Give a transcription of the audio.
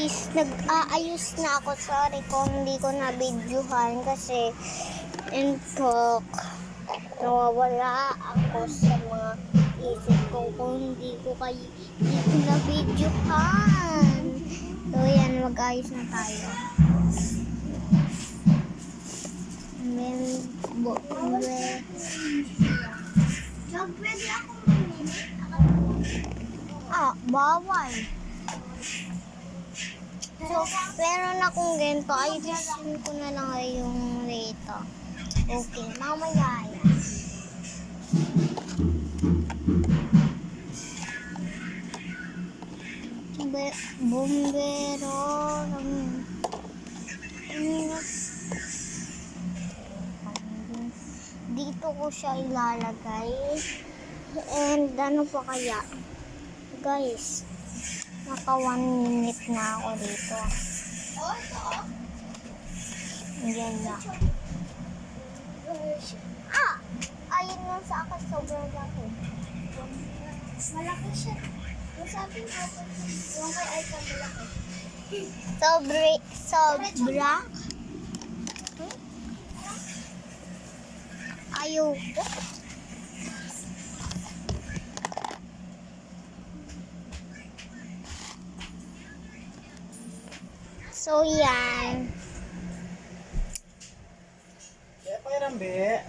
guys, nag-aayos na ako. Sorry kung hindi ko na-videohan kasi nawawala ako sa mga isip ko kung hindi ko na-videohan. So yan, mag-ayos na tayo. Pwede ako bawal. So, meron akong ganito. Ayusin ko na lang yung rito. Okay, mamaya yan. Bombero. Dito ko siya ilalagay. And ano pa kaya? Guys, naka 1 minute na ako dito. Yan na. Ayun lang sa akin, sobrang laki. Malaki siya. Masabi mo, yung kay Aika malaki. Sobra? Ayoko. So, yan. Kaya pa yan, Be.